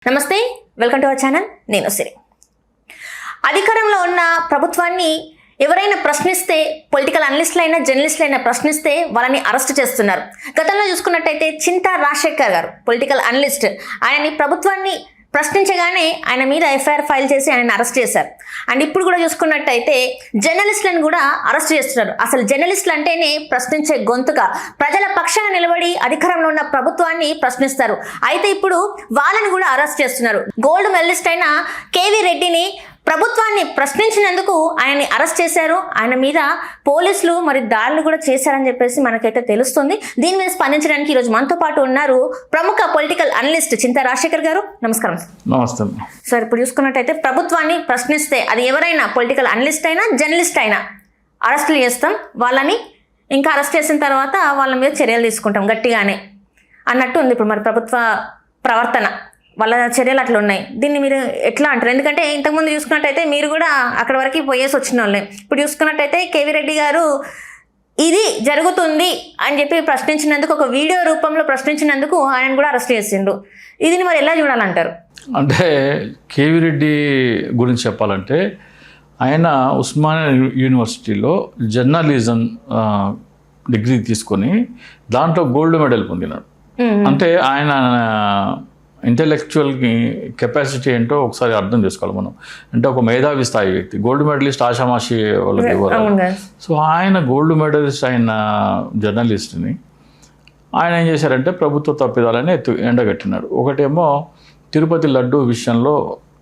నమస్తే, welcome to our channel. నేను సిరి. అధికారంలో ఉన్న ప్రభుత్వాన్ని ఎవరైనా ప్రశ్నిస్తే, పొలిటికల్ అనలిస్టులైనా జర్నలిస్టులైనా ప్రశ్నిస్తే వాళ్ళని అరెస్ట్ చేస్తున్నారు. గతంలో చూసుకున్నట్టయితే చింతా రాజశేఖర్ గారు పొలిటికల్ అనలిస్ట్, ఆయనని ప్రభుత్వాన్ని ప్రశ్నించగానే ఆయన మీద ఎఫ్ఐఆర్ ఫైల్ చేసి ఆయనని అరెస్ట్ చేశారు. అండ్ ఇప్పుడు కూడా చూసుకున్నట్టయితే జర్నలిస్టులను కూడా అరెస్ట్ చేస్తున్నారు. అసలు జర్నలిస్టులు అంటేనే ప్రశ్నించే గొంతుగా, ప్రజల పక్షాన నిలబడి అధికారంలో ఉన్న ప్రభుత్వాన్ని ప్రశ్నిస్తారు. అయితే ఇప్పుడు వాళ్ళని కూడా అరెస్ట్ చేస్తున్నారు. గోల్డ్ మెడలిస్ట్ అయిన కేవీ రెడ్డిని ప్రభుత్వాన్ని ప్రశ్నించినందుకు ఆయన్ని అరెస్ట్ చేశారు. ఆయన మీద పోలీసులు మరి దాడులు కూడా చేశారని చెప్పేసి మనకైతే తెలుస్తుంది. దీని మీద స్పందించడానికి ఈరోజు మనతో పాటు ఉన్నారు ప్రముఖ పొలిటికల్ అనలిస్ట్ చింతా రాజశేఖర్ గారు. నమస్కారం. నమస్తే సార్. ఇప్పుడు చూసుకున్నట్టయితే ప్రభుత్వాన్ని ప్రశ్నిస్తే అది ఎవరైనా పొలిటికల్ అనలిస్ట్ అయినా జర్నలిస్ట్ అయినా అరెస్టులు చేస్తాం, వాళ్ళని ఇంకా అరెస్ట్ చేసిన తర్వాత వాళ్ళ మీద చర్యలు తీసుకుంటాం గట్టిగానే అన్నట్టు ఉంది ఇప్పుడు మరి ప్రభుత్వ ప్రవర్తన. వాళ్ళ చర్యలు అట్లా ఉన్నాయి. దీన్ని మీరు ఎట్లా అంటారు? ఎందుకంటే ఇంతకుముందు చూసుకున్నట్టయితే మీరు కూడా అక్కడ వరకు పోయేసి వచ్చిన వాళ్ళే. ఇప్పుడు చూసుకున్నట్టయితే కేవీ రెడ్డి గారు ఇది జరుగుతుంది అని చెప్పి ప్రశ్నించినందుకు, ఒక వీడియో రూపంలో ప్రశ్నించినందుకు ఆయన కూడా అరెస్ట్ చేసిండు. ఇది మరి ఎలా చూడాలంటారు? అంటే కేవీ రెడ్డి గురించి చెప్పాలంటే ఆయన ఉస్మానియా యూనివర్సిటీలో జర్నలిజం డిగ్రీ తీసుకొని దాంట్లో గోల్డ్ మెడల్ పొందినాడు. అంటే ఆయన ఇంటెలెక్చువల్ కెపాసిటీ ఏంటో ఒకసారి అర్థం చేసుకోవాలి మనం. అంటే ఒక మేధావి స్థాయి వ్యక్తి, గోల్డ్ మెడలిస్ట్ ఆషామాషి వాళ్ళకి ఇవ్వాలి. సో ఆయన గోల్డ్ మెడలిస్ట్ అయిన జర్నలిస్ట్ని ఆయన ఏం చేశారంటే ప్రభుత్వ తప్పిదాలని ఎండగట్టినాడు. ఒకటేమో తిరుపతి లడ్డు విషయంలో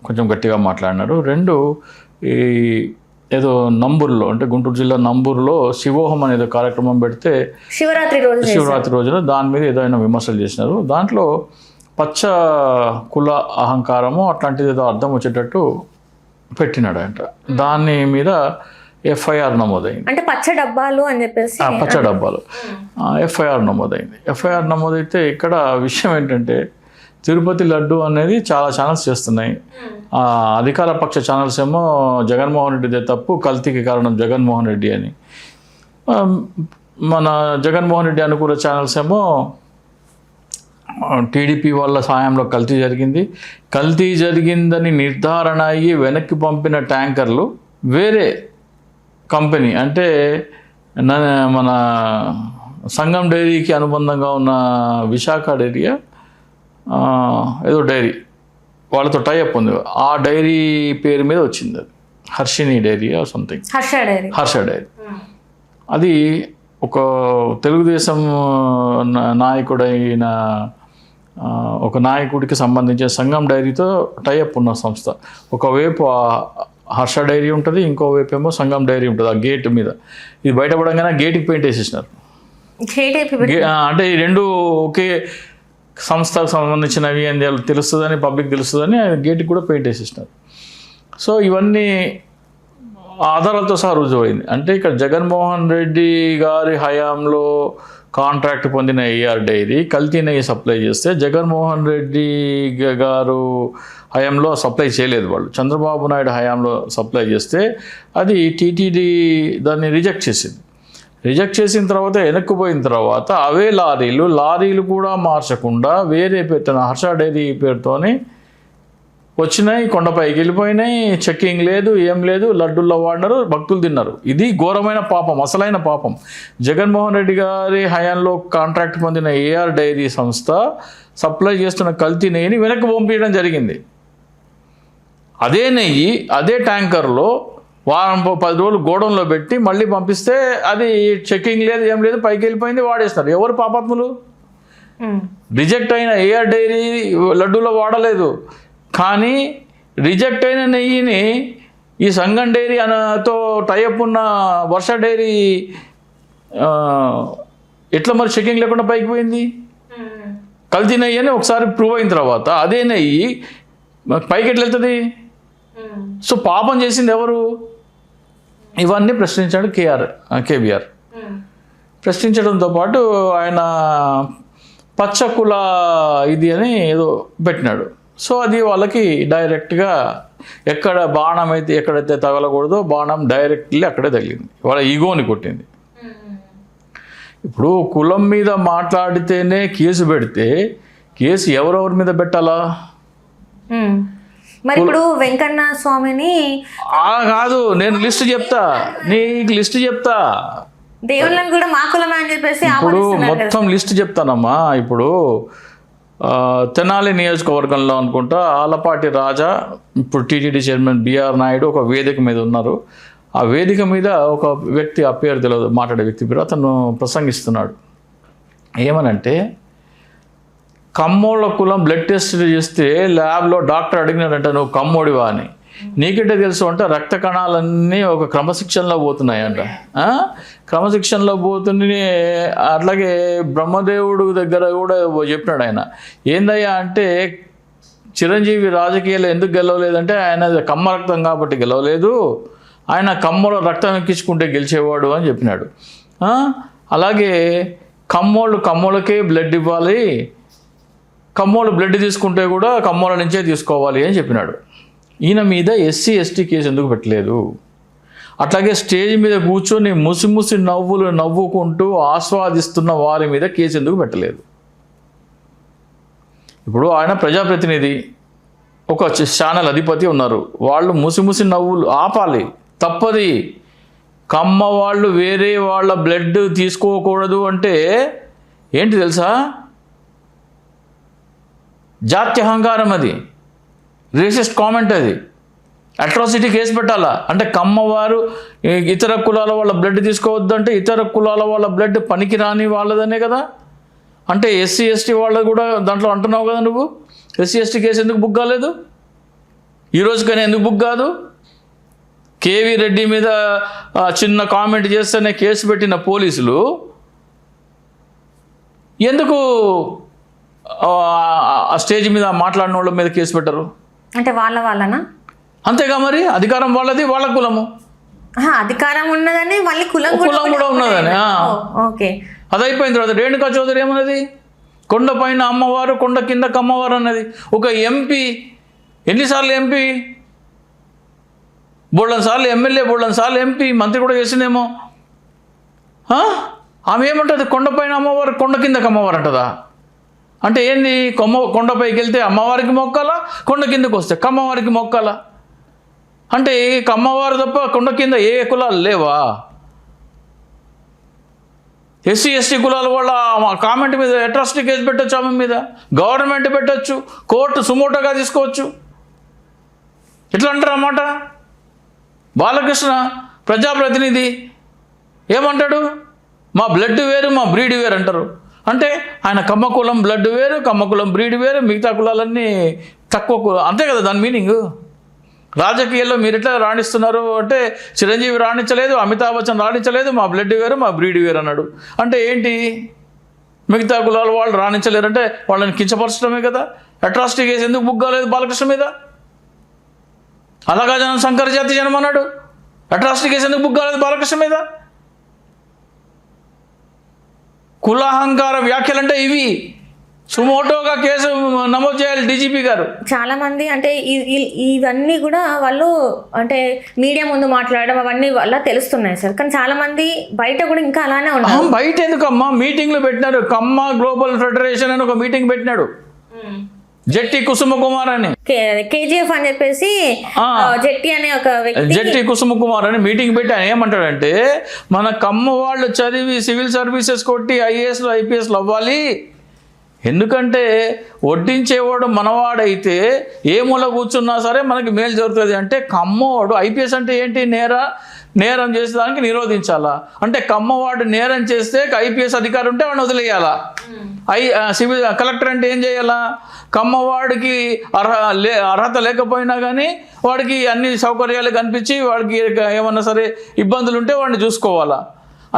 కొంచెం గట్టిగా మాట్లాడినాడు. రెండు, ఈ ఏదో నంబూరులో, అంటే గుంటూరు జిల్లా నంబూరులో శివోహం అనేది కార్యక్రమం పెడితే శివరాత్రి రోజున దాని మీద ఏదైనా విమర్శలు చేసినారు. దాంట్లో పచ్చ కుల అహంకారము అట్లాంటిది ఏదో అర్థం వచ్చేటట్టు పెట్టినాడు అంట. దాని మీద ఎఫ్ఐఆర్ నమోదైంది. అంటే పచ్చ డబ్బాలు అని చెప్పేసి, పచ్చ డబ్బాలు ఎఫ్ఐఆర్ నమోదైంది. ఎఫ్ఐఆర్ నమోదైతే ఇక్కడ విషయం ఏంటంటే తిరుపతి లడ్డు అనేది చాలా ఛానల్స్ చేస్తున్నాయి. అధికార పక్ష ఛానల్స్ ఏమో జగన్మోహన్ రెడ్డిదే తప్పు, కల్తీకి కారణం జగన్మోహన్ రెడ్డి అని, మన జగన్మోహన్ రెడ్డి అనుకూల ఛానల్స్ ఏమో టీడీపీ వాళ్ళ సాయంలో కల్తీ జరిగిందని నిర్ధారణ అయ్యి వెనక్కి పంపిన ట్యాంకర్లు వేరే కంపెనీ, అంటే మన సంగం డైరీకి అనుబంధంగా ఉన్న విశాఖ డైరీయా ఏదో డైరీ వాళ్ళతో టైఅప్ ఉంది, ఆ డైరీ పేరు మీద వచ్చింది. అది Harshini dairy something, Harsha dairy. అది ఒక తెలుగుదేశం నాయకుడైన ఒక నాయకుడికి సంబంధించిన సంగం డైరీతో టైఅప్ ఉన్న సంస్థ. ఒకవైపు హర్ష డైరీ ఉంటుంది, ఇంకోవైపు ఏమో సంగం డైరీ ఉంటుంది. ఆ గేట్ మీద ఇది బయటపడంగానే గేట్కి పెయింట్ వేసేసినారు. అంటే ఈ రెండు ఒకే సంస్థకు సంబంధించినవి అని తెలుస్తుందని, పబ్లిక్ తెలుస్తుందని గేట్కి కూడా పెయింట్ వేసేసినారు. సో ఇవన్నీ ఆధారాలతో సహా రుజువైంది. అంటే ఇక్కడ జగన్మోహన్ రెడ్డి గారి హయాంలో కాంట్రాక్ట్ పొందిన ఏఆర్ డైరీ కల్తీ నెయ్యి సప్లై చేస్తే జగన్మోహన్ రెడ్డి గారు హయాంలో సప్లై చేయలేదు. వాళ్ళు చంద్రబాబు నాయుడు హయాంలో సప్లై చేస్తే అది టీటీడీ దాన్ని రిజెక్ట్ చేసింది. రిజెక్ట్ చేసిన తర్వాత వెనక్కిపోయిన తర్వాత అవే లారీలు కూడా మార్చకుండా వేరే పెట్టిన హర్ష డైరీ పేరుతోని వచ్చినాయి, కొండపైకి వెళ్ళిపోయినాయి, చెక్కింగ్ లేదు, ఏం లేదు, లడ్డుల్లో వాడినారు, భక్తులు తిన్నారు. ఇది ఘోరమైన పాపం, అసలైన పాపం. జగన్మోహన్ రెడ్డి గారి హయాంలో కాంట్రాక్ట్ పొందిన ఏఆర్ డైరీ సంస్థ సప్లై చేస్తున్న కల్తీ నెయ్యిని వెనక్కి పంపించడం జరిగింది. అదే నెయ్యి అదే ట్యాంకర్లో వారం 10 రోజులు గోడౌన్లో పెట్టి మళ్ళీ పంపిస్తే అది చెక్కింగ్ లేదు, ఏం లేదు, పైకి వెళ్ళిపోయింది, వాడేస్తారు. ఎవరు పాపాత్ములు? రిజెక్ట్ అయిన ఏఆర్ డైరీ లడ్డూలో వాడలేదు, కానీ రిజెక్ట్ అయిన నెయ్యిని ఈ సంగం డైరీ తో టైఅప్ ఉన్న వర్ష డైరీ ఎట్లా మరి చెకింగ్ లేకుండా పైకి పోయింది? కల్తీ నెయ్యి అని ఒకసారి ప్రూవ్ అయిన తర్వాత అదే నెయ్యి పైకి ఎట్లా వెళ్తుంది? సో పాపం చేసింది ఎవరు? ఇవన్నీ ప్రశ్నించాడు కేబీఆర్. ప్రశ్నించడంతో పాటు ఆయన పచ్చ కుల ఇది అని ఏదో పెట్టినాడు. సో అది వాళ్ళకి డైరెక్ట్గా ఎక్కడ బాణం అయితే ఎక్కడైతే తగలకూడదో బాణం డైరెక్ట్లీ అక్కడే తగిలింది, వాళ్ళ ఈగోని కొట్టింది. ఇప్పుడు కులం మీద మాట్లాడితేనే కేసు పెడితే కేసు ఎవరెవరి మీద పెట్టాలా? మరి ఇప్పుడు వెంకన్న స్వామిని కాదు, నేను లిస్ట్ చెప్తా, నీకు లిస్ట్ చెప్తా, దేవుళ్ళని కూడా మా కులమే అని చెప్పేసి ఇప్పుడు మొత్తం లిస్ట్ చెప్తానమ్మా. ఇప్పుడు తెనాలి నియోజకవర్గంలో అనుకుంటా ఆలపాటి రాజా, ఇప్పుడు టీటీడీ చైర్మన్ బిఆర్ నాయుడు ఒక వేదిక మీద ఉన్నారు. ఆ వేదిక మీద ఒక వ్యక్తి, ఆ పేరు తెలియదు, మాట్లాడే వ్యక్తి పేరు, అతను ప్రసంగిస్తున్నాడు. ఏమనంటే కమ్మోళ్ళ కులం బ్లడ్ టెస్ట్ చేస్తే ల్యాబ్లో డాక్టర్ అడిగినాడంట, నువ్వు కమ్మోడివా అని. నీకంటే తెలుసు అంటే రక్త కణాలన్నీ ఒక క్రమశిక్షణలో పోతున్నాయంట. క్రమశిక్షణలో పోతుంది. అట్లాగే బ్రహ్మదేవుడు దగ్గర కూడా చెప్పినాడు ఆయన. ఏందయ్యా అంటే చిరంజీవి రాజకీయాలు ఎందుకు గెలవలేదంటే ఆయన కమ్మ రక్తం కాబట్టి గెలవలేదు, ఆయన కమ్మలో రక్తం ఎక్కించుకుంటే గెలిచేవాడు అని చెప్పినాడు. అలాగే కమ్మోళ్ళకే బ్లడ్ ఇవ్వాలి, కమ్మోళ్ళు బ్లడ్ తీసుకుంటే కూడా కమ్మోళ్ళ నుంచే తీసుకోవాలి అని చెప్పినాడు. ఈయన మీద ఎస్సీ ఎస్టీ కేసు ఎందుకు పెట్టలేదు? అట్లాగే స్టేజ్ మీద కూర్చొని ముసి నవ్వులు నవ్వుకుంటూ ఆస్వాదిస్తున్న వారి మీద కేసు ఎందుకు పెట్టలేదు? ఇప్పుడు ఆయన ప్రజాప్రతినిధి, ఒక ఛానల్ అధిపతి ఉన్నారు, వాళ్ళు ముసి నవ్వులు ఆపాలి, తప్పది. కమ్మ వాళ్ళు వేరే వాళ్ళ బ్లడ్ తీసుకోకూడదు అంటే ఏంటి తెలుసా? జాత్యహంకారం, అది రేసిస్ట్ కామెంట్, అది అట్రాసిటీ కేసు పెట్టాలా. అంటే కమ్మవారు ఇతర కులాల వాళ్ళ బ్లడ్ తీసుకోవద్దు అంటే ఇతర కులాల వాళ్ళ బ్లడ్ పనికి రాని వాళ్ళదనే కదా. అంటే ఎస్సీ ఎస్టీ వాళ్ళది కూడా దాంట్లో అంటున్నావు కదా నువ్వు. ఎస్సీ ఎస్టీ కేసు ఎందుకు బుక్ కాలేదు? ఈరోజుకైనా ఎందుకు బుక్ కాదు? కేవీ రెడ్డి మీద చిన్న కామెంట్ చేస్తేనే కేసు పెట్టిన పోలీసులు ఎందుకు ఆ స్టేజ్ మీద మాట్లాడిన వాళ్ళ మీద కేసు పెట్టరు? అంటే వాళ్ళనా? అంతేగా, మరి అధికారం వాళ్ళది, వాళ్ళ కులము. అధికారం ఉన్నదని మళ్ళీ కులం కూడా ఉన్నదని. ఓకే, అది అయిపోయిన తర్వాత రేణుకా చౌదరి ఏమన్నది? కొండ పైన అమ్మవారు, కొండ కింద కమ్మవారు అన్నది. ఒక ఎంపీ ఎన్నిసార్లు ఎంపీ? బోళ్ళని సార్లు ఎమ్మెల్యే, బోళ్ళని సార్లు ఎంపీ, మంత్రి కూడా చేసిందేమో. ఆమె ఏమంటుంది? కొండపైన అమ్మవారు, కొండ కిందకి అమ్మవారు అంటదా? అంటే ఏంది? కొండపైకి వెళ్తే అమ్మవారికి మొక్కాలా, కొండ కిందకు వస్తే కమ్మవారికి మొక్కాలా? అంటే కమ్మవారు తప్ప కొండ కింద ఏ కులాలు లేవా? ఎస్సీ ఎస్టీ కులాల వాళ్ళ కామెంట్ మీద అట్రాసిటీ కేసు పెట్టచ్చు, ఆమె మీద గవర్నమెంట్ పెట్టచ్చు, కోర్టు సుమోటోగా తీసుకోవచ్చు. ఎట్లా అంటారు అన్నమాట? బాలకృష్ణ ప్రజాప్రతినిధి ఏమంటాడు? మా బ్లడ్ వేరు, మా బ్రీడ్ వేరు అంటారు. అంటే ఆయన కమ్మ కులం బ్లడ్ వేరు, కమ్మ కులం బ్రీడ్ వేరు, మిగతా కులాలన్నీ తక్కువ, అంతే కదా దాని మీనింగ్. రాజకీయాల్లో మీరు ఎట్లా రాణిస్తున్నారు అంటే చిరంజీవి రాణించలేదు, అమితాబ్ బచ్చన్ రాణించలేదు, మా బ్లడ్ వేరు, మా బ్రీడ్ వేరు అన్నాడు. అంటే ఏంటి? మిగతా కులాల వాళ్ళు రాణించలేరంటే వాళ్ళని కించపరచడమే కదా. అట్రాసిటీ కేసు ఎందుకు బుక్ కాలేదు బాలకృష్ణ మీద? అలాగా జనం శంకర జాతి జనం అన్నాడు. అట్రాసిటీ కేసు ఎందుకు బుక్ కాలేదు బాలకృష్ణ మీద? కులాహంకార వ్యాఖ్యలు అంటే ఇవి. సుమోటోగా కేసు నమోదు చేయాలి డీజీపీ గారు. చాలా మంది అంటే ఇవన్నీ కూడా వాళ్ళు అంటే మీడియా ముందు మాట్లాడడం అవన్నీ వల్ల తెలుస్తున్నాయి సార్. కానీ చాలా మంది బయట కూడా ఇంకా అలానే ఉన్నారు. బయట ఎందుకమ్మా? మీటింగ్లు పెట్టినాడు. కమ్మ గ్లోబల్ ఫెడరేషన్ అని ఒక మీటింగ్ పెట్టినాడు, జట్టి కుసుమ కుమార్ అని, కేజీఎఫ్ అని చెప్పేసి జట్టి అనే ఒక వ్యక్తి, జట్టి కుసుమ కుమార్ అని మీటింగ్ పెట్టి ఆయన ఏమంటాడంటే మన కమ్మ వాళ్ళు చదివి సివిల్ సర్వీసెస్ కొట్టి ఐఏఎస్లు ఐపీఎస్లు అవ్వాలి, ఎందుకంటే వడ్డించేవాడు మనవాడైతే ఏ మూల కూర్చున్నా సరే మనకి మేలు జరుగుతుంది. అంటే కమ్మవాడు ఐపీఎస్ అంటే ఏంటి? నేరం చేసేదానికి నిరోధించాలా. అంటే కమ్మవాడు నేరం చేస్తే ఐపీఎస్ అధికారి ఉంటే వాడిని వదిలేయాలా. సివిల్ కలెక్టర్ అంటే ఏం చేయాలా? కమ్మవాడికి అర్హత లేకపోయినా కానీ వాడికి అన్ని సౌకర్యాలు కనిపించి వాడికి ఏమన్నా సరే ఇబ్బందులు ఉంటే వాడిని చూసుకోవాలా.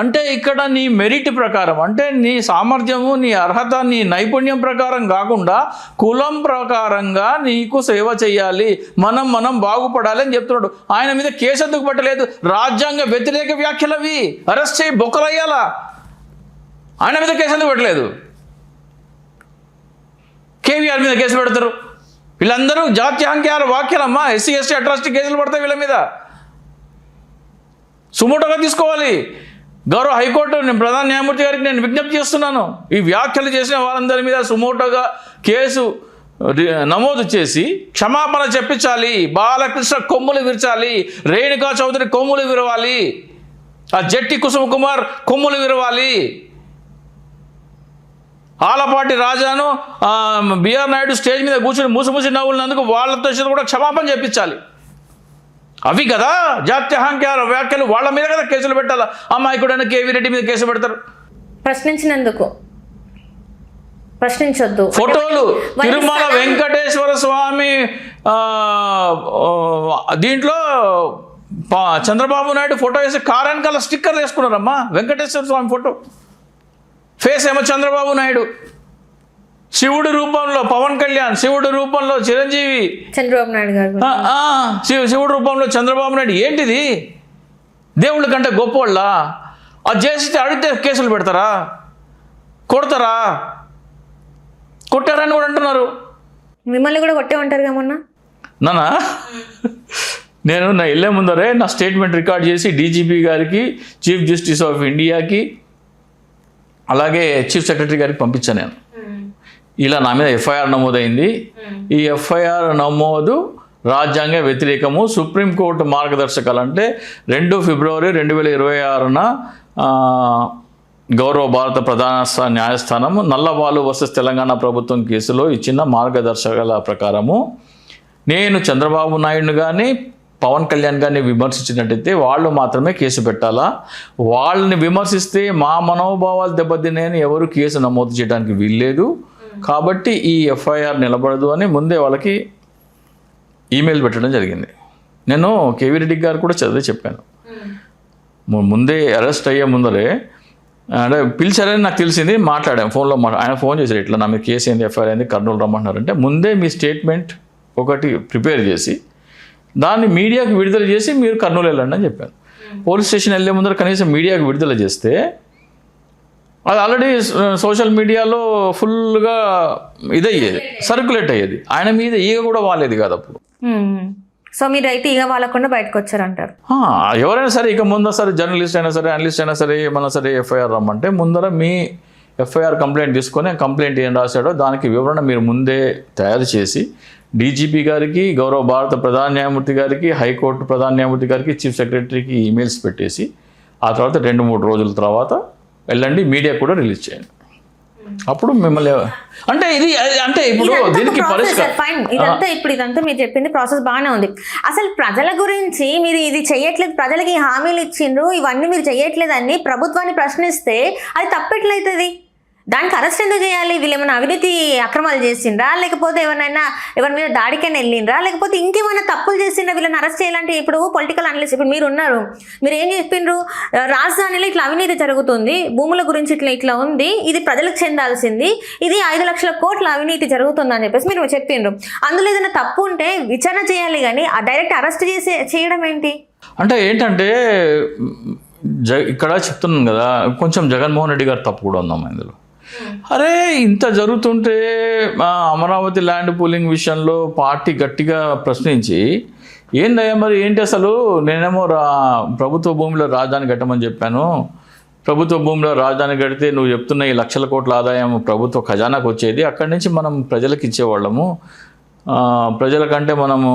అంటే ఇక్కడ నీ మెరిట్ ప్రకారం, అంటే నీ సామర్థ్యము, నీ అర్హత, నీ నైపుణ్యం ప్రకారం కాకుండా కులం ప్రకారంగా నీకు సేవ చేయాలి, మనం బాగుపడాలి అని చెప్తున్నాడు. ఆయన మీద కేసు ఎందుకు పెట్టలేదు? రాజ్యాంగ వ్యతిరేక వ్యాఖ్యలు అవి, అరెస్ట్ చేయి బొక్కలయ్యాలా. ఆయన మీద కేసు ఎందుకు పెట్టలేదు? కేవీఆర్ మీద కేసు పెడతారు. వీళ్ళందరూ జాత్యాంకార వ్యాఖ్యలమ్మా. ఎస్సీ ఎస్టీ అట్రాసిటీ కేసులు పడతాయి వీళ్ళ మీద. సుమోటోగా తీసుకోవాలి. గౌరవ హైకోర్టు ప్రధాన న్యాయమూర్తి గారికి నేను విజ్ఞప్తి చేస్తున్నాను, ఈ వ్యాఖ్యలు చేసిన వారందరి మీద సుమోటోగా కేసు నమోదు చేసి క్షమాపణ చెప్పించాలి. బాలకృష్ణ కొమ్ములు విరచాలి, రేణుకా చౌదరి కొమ్ములు విరవాలి, ఆ జట్టి కుసుమ కుమార్ కొమ్ములు విరవాలి, ఆలపాటి రాజాను బిఆర్ నాయుడు స్టేజ్ మీద కూర్చొని మూసి నవ్వులందుకు వాళ్ళతో కూడా క్షమాపణ చెప్పించాలి. అవి కదా జాత్యహంకార వ్యాఖ్యలు, వాళ్ళ మీద కదా కేసులు పెట్టాలా. అమాయకుడైన కేవీ రెడ్డి మీద కేసు పెడతారు ప్రశ్నించినందుకు. ప్రశ్నించొద్దు. ఫోటోలు తిరుమల వెంకటేశ్వర స్వామి దీంట్లో చంద్రబాబు నాయుడు ఫోటో వేసి కారు వెనకాల స్టిక్కర్లు వేసుకున్నారమ్మా. వెంకటేశ్వర స్వామి ఫోటో, ఫేస్ ఏమో చంద్రబాబు నాయుడు, శివుడి రూపంలో పవన్ కళ్యాణ్, శివుడి రూపంలో చిరంజీవి, చంద్రబాబు నాయుడు గారు శివుడి రూపంలో చంద్రబాబు నాయుడు. ఏంటిది? దేవుళ్ళ కంటే గొప్పవాళ్ళ? అది చేస్తే అడిగితే కేసులు పెడతారా, కొడతారా? కొట్టారని కూడా అంటున్నారు. మిమ్మల్ని కూడా కొట్టే ఉంటారు మొన్న. నానా నేను నా వెళ్ళే ముందరే నా స్టేట్మెంట్ రికార్డ్ చేసి డీజీపీ గారికి, చీఫ్ జస్టిస్ ఆఫ్ ఇండియాకి, అలాగే చీఫ్ సెక్రటరీ గారికి పంపించాను. నేను ఇలా నా మీద ఎఫ్ఐఆర్ నమోదైంది, ఈ ఎఫ్ఐఆర్ నమోదు రాజ్యాంగ వ్యతిరేకము, సుప్రీంకోర్టు మార్గదర్శకాలు అంటే 2 ఫిబ్రవరి 2026న గౌరవ భారత ప్రధాన న్యాయస్థానం నల్లబాలు వర్సెస్ తెలంగాణ ప్రభుత్వం కేసులో ఇచ్చిన మార్గదర్శకాల ప్రకారము నేను చంద్రబాబు నాయుడును కానీ పవన్ కళ్యాణ్ గారిని విమర్శించినట్టయితే వాళ్ళు మాత్రమే కేసు పెట్టాలా. వాళ్ళని విమర్శిస్తే మా మనోభావాలు దెబ్బతిన్నాయని ఎవరు కేసు నమోదు చేయడానికి వీల్లేదు. కాబట్టి ఈ ఎఫ్ఐఆర్ నిలబడదు అని ముందే వాళ్ళకి ఈమెయిల్ పెట్టడం జరిగింది. నేను కేవీ రెడ్డి గారు కూడా చదివి చెప్పాను. ముందే అరెస్ట్ అయ్యే ముందరే అంటే పిలిచారని నాకు తెలిసింది, మాట్లాడాను ఫోన్లో. ఆయన ఫోన్ చేశారు, ఇట్లా నా మీద కేసు ఏంది, ఎఫ్ఐఆర్ అయింది, కర్నూలు రమ్మంటున్నారంటే ముందే మీ స్టేట్మెంట్ ఒకటి ప్రిపేర్ చేసి దాన్ని మీడియాకు విడుదల చేసి మీరు కర్నూలు వెళ్ళండి అని చెప్పాను. పోలీస్ స్టేషన్ వెళ్ళే ముందర కనీసం మీడియాకు విడుదల చేస్తే అది ఆల్రెడీ సోషల్ మీడియాలో ఫుల్గా ఇదయ్యేది, సర్క్యులేట్ అయ్యేది. ఆయన మీద ఈగ కూడా వాలేదు కాదు అప్పుడు. సో మీరు అయితే ఈగ వాళ్ళకుండా బయటకు వచ్చారంటారు. ఎవరైనా సరే ఇక ముందర సరే జర్నలిస్ట్ అయినా సరే, అనలిస్ట్ అయినా సరే, ఏమన్నా సరే ఎఫ్ఐఆర్ రమ్మంటే ముందర మీ ఎఫ్ఐఆర్ కంప్లైంట్ తీసుకొని కంప్లైంట్ ఏం రాశాడో దానికి వివరణ మీరు ముందే తయారు చేసి డీజీపీ గారికి, గౌరవ భారత ప్రధాన న్యాయమూర్తి గారికి, హైకోర్టు ప్రధాన న్యాయమూర్తి గారికి, చీఫ్ సెక్రటరీకి ఈమెయిల్స్ పెట్టేసి ఆ తర్వాత 2-3 రోజుల తర్వాత వెళ్ళండి, మీడియా కూడా రిలీజ్ చేయండి. అప్పుడు మిమ్మల్ని అంటే ఇది అంటే ఇప్పుడు దీనికి ఇదంతా మీరు చెప్పింది ప్రాసెస్ బాగానే ఉంది. అసలు ప్రజల గురించి మీరు ఇది చెయ్యట్లేదు, ప్రజలకి హామీలు ఇచ్చిండ్రు, ఇవన్నీ మీరు చెయ్యట్లేదని ప్రభుత్వాన్ని ప్రశ్నిస్తే అది తప్పెట్లయితుంది? దానికి అరెస్ట్ ఎందుకు చేయాలి? వీళ్ళు ఏమైనా అవినీతి అక్రమాలు చేసిండ్రా, లేకపోతే ఎవరి మీద దాడికైనా వెళ్ళిండ్రా, లేకపోతే ఇంకేమైనా తప్పులు చేసిండ్రా వీళ్ళని అరెస్ట్ చేయాలంటే? ఇప్పుడు పొలిటికల్ అనలిస్ట్ ఇప్పుడు మీరు ఉన్నారు, మీరు ఏం చెప్పిండ్రు? రాజధానిలో ఇట్లా అవినీతి జరుగుతుంది, భూముల గురించి ఇట్లా ఉంది, ఇది ప్రజలకు చెందాల్సింది, ఇది 5 లక్షల కోట్ల అవినీతి జరుగుతుంది అని చెప్పేసి మీరు చెప్పిండ్రు. అందులో ఏదైనా తప్పు ఉంటే విచారణ చేయాలి, కానీ డైరెక్ట్ అరెస్ట్ చేయడం ఏంటి? అంటే ఏంటంటే ఇక్కడ చెప్తున్నాను కదా, కొంచెం జగన్మోహన్ రెడ్డి గారు తప్పు కూడా ఉందమ్మా ఇందులో. అరే ఇంత జరుగుతుంటే అమరావతి ల్యాండ్ పూలింగ్ విషయంలో పార్టీ గట్టిగా ప్రశ్నించి ఏందయ్యా మరి ఏంటి అసలు, నేనేమో ప్రభుత్వ భూమిలో రాజధాని కట్టమని చెప్పాను, ప్రభుత్వ భూమిలో రాజధాని కడితే నువ్వు చెప్తున్న ఈ లక్షల కోట్ల ఆదాయం ప్రభుత్వ ఖజానాకు వచ్చేది, అక్కడి నుంచి మనం ప్రజలకు ఇచ్చేవాళ్ళము, ప్రజలకంటే మనము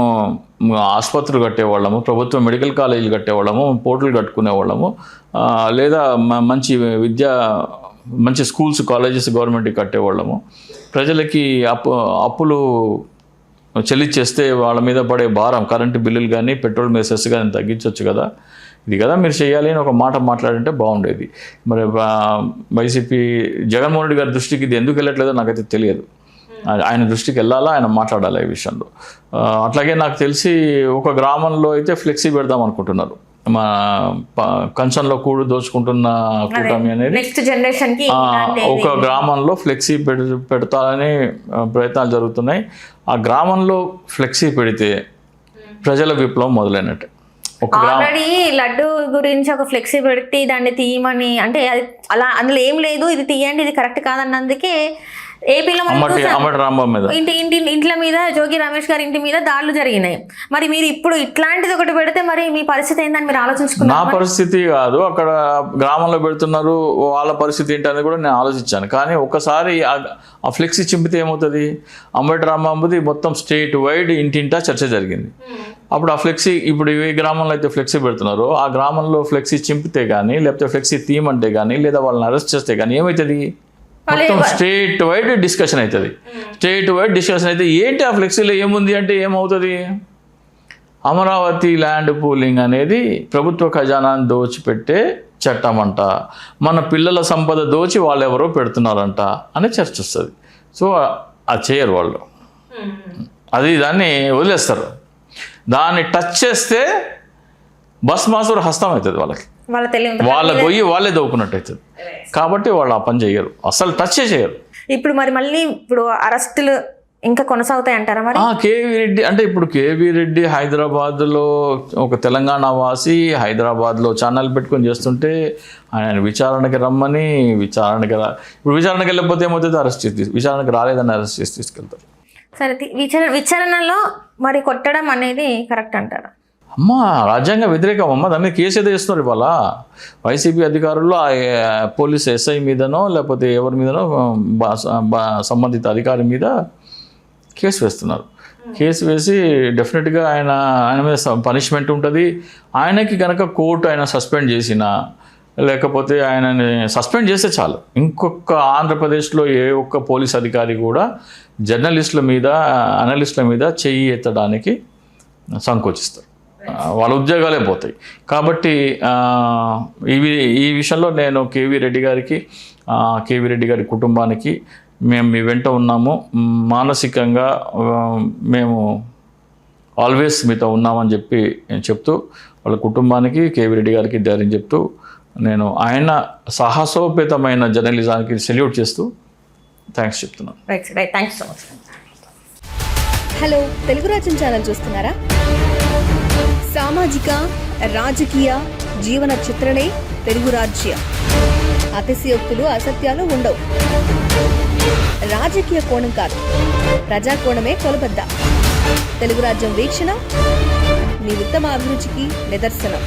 ఆసుపత్రులు కట్టేవాళ్ళము, ప్రభుత్వ మెడికల్ కాలేజీలు కట్టేవాళ్ళము, పోర్టులు కట్టుకునేవాళ్ళము, లేదా మంచి స్కూల్స్, కాలేజెస్ గవర్నమెంట్కి కట్టేవాళ్ళము, ప్రజలకి అప్పులు చెల్లించేస్తే వాళ్ళ మీద పడే భారం, కరెంటు బిల్లులు కానీ పెట్రోల్ మీద సెస్ కానీ తగ్గించవచ్చు కదా, ఇది కదా మీరు చేయాలి అని ఒక మాట మాట్లాడంటే బాగుండేది. మరి వైసీపీ జగన్మోహన్ రెడ్డి గారి దృష్టికి ఇది ఎందుకు వెళ్ళట్లేదో నాకైతే తెలియదు. ఆయన దృష్టికి వెళ్ళాలా, ఆయన మాట్లాడాలి ఈ విషయంలో. అట్లాగే నాకు తెలిసి ఒక గ్రామంలో అయితే ఫ్లెక్సీ పెడదాం అనుకుంటున్నారు. మా కంచంలో కూడు దోచుకుంటున్న కూటమి అనేది నెక్స్ట్ జనరేషన్ కి ఒక గ్రామంలో ఫ్లెక్సీ పెడతారని ప్రయత్నాలు జరుగుతున్నాయి. ఆ గ్రామంలో ఫ్లెక్సీ పెడితే ప్రజల విప్లవం మొదలైనట్టే. ఆల్రెడీ లడ్డు గురించి ఒక ఫ్లెక్సీ పెట్టి దాన్ని తీయమని అంటే అలా అందులో ఏం లేదు, ఇది తీయండి, ఇది కరెక్ట్ కాదన్నందుకే ఏపీలో మనం అమ్మటి చూసాం. రాంబాబు మీద ఇంట్ల మీద జోగి రమేష్ గారి ఇంటి మీద దాడులు జరిగినాయి. మరి మీరు ఇప్పుడు ఇట్లాంటిది ఒకటి పెడితే మరి మీ పరిస్థితి ఏందని మీరు నా ఆలోచించుకున్నారు? పరిస్థితి కాదు, అక్కడ గ్రామంలో పెడుతున్నారు, వాళ్ళ పరిస్థితి ఏంటనేది కూడా నేను ఆలోచించాను. కానీ ఒకసారి ఆ ఫ్లెక్సీ చింపితే ఏమవుతుంది? అంబటి రాంబాబుది మొత్తం స్టేట్ వైడ్ ఇంటింటా చర్చ జరిగింది. అప్పుడు ఆ ఫ్లెక్సీ, ఇప్పుడు ఏ గ్రామంలో అయితే ఫ్లెక్సీ పెడుతున్నారో ఆ గ్రామంలో ఫ్లెక్సీ చింపితే కానీ, లేకపోతే ఫ్లెక్సీ తీయమంటే కానీ, లేదా వాళ్ళని అరెస్ట్ చేస్తే కానీ ఏమవుతుంది? మొత్తం స్టేట్ వైడ్ డిస్కషన్ అవుతుంది. స్టేట్ వైడ్ డిస్కషన్ అయితే ఏంటి ఆ ఫ్లెక్సీలో ఏముంది అంటే ఏమవుతుంది? అమరావతి ల్యాండ్ పూలింగ్ అనేది ప్రభుత్వ ఖజానాన్ని దోచిపెట్టే చట్టం అంట, మన పిల్లల సంపద దోచి వాళ్ళు ఎవరో పెడుతున్నారంట అని చర్చ వస్తుంది. సో అది చేయరు వాళ్ళు, దాన్ని వదిలేస్తారు. దాన్ని టచ్ చేస్తే భస్మాసుర హస్తం అవుతుంది వాళ్ళకి, వాళ్ళ గొయ్యి వాళ్ళే దవ్వుకున్నట్టు అవుతుంది. కాబట్టి వాళ్ళు ఆ పని చేయరు, అసలు టచ్ చేయరు. ఇప్పుడు మళ్ళీ అరెస్టులు ఇంకా కొనసాగుతాయి అంటారా మరి? కేవీ రెడ్డి అంటే ఇప్పుడు కేవీ రెడ్డి హైదరాబాద్లో ఒక తెలంగాణ వాసి హైదరాబాద్లో ఛానల్ పెట్టుకొని చేస్తుంటే ఆయన విచారణకి రమ్మని ఇప్పుడు విచారణకి వెళ్ళకపోతే ఏమవుతుంది? అరెస్ట్ చేసి, విచారణకి రాలేదని అరెస్ట్ చేసి తీసుకెళ్తారు. సరే, విచారణలో మరి కొట్టడం అనేది కరెక్ట్ అంటారా? అమ్మ రాజ్యాంగ వ్యతిరేకం అమ్మ, దాని మీద కేసు ఏదో చేస్తున్నారు. ఇవాళ వైసీపీ అధికారులు పోలీస్ ఎస్ఐ మీదనో లేకపోతే ఎవరి మీదనో సంబంధిత అధికారి మీద కేసు వేస్తున్నారు. కేసు వేసి డెఫినెట్గా ఆయన మీద పనిష్మెంట్ ఉంటుంది. ఆయనకి కనుక కోర్టు ఆయన సస్పెండ్ చేసినా, లేకపోతే ఆయనని సస్పెండ్ చేస్తే చాలు, ఇంకొక ఆంధ్రప్రదేశ్లో ఏ ఒక్క పోలీస్ అధికారి కూడా జర్నలిస్టుల మీద, అనలిస్టుల మీద చెయ్యి ఎత్తడానికి సంకోచిస్తారు. వాళ్ళ ఉద్యోగాలే పోతాయి. కాబట్టి ఈ విషయంలో నేను కేవీ రెడ్డి గారి కుటుంబానికి మేము మీ వెంట ఉన్నాము, మానసికంగా మేము ఆల్వేస్ మీతో ఉన్నామని చెప్తూ వాళ్ళ కుటుంబానికి, కేవీ రెడ్డి గారికి ధైర్యం చెప్తూ, నేను ఆయన సాహసోపేతమైన జర్నలిజానికి సెల్యూట్ చేస్తూ థ్యాంక్స్ చెప్తున్నాను. Thank you so much. Hello, Telugu రాజ్యం ఛానల్ చూస్తున్నారా? సామాజిక, రాజకీయ, జీవన చిత్రణే తెలుగు రాజ్యం. అతిశయోక్తులు, అసత్యాలు ఉండవు. రాజకీయ కోణం కాదు, ప్రజా కోణమే కొలబద్ద. తెలుగు రాజ్యం వీక్షణ మీ ఉత్తమ అభిరుచికి నిదర్శనం.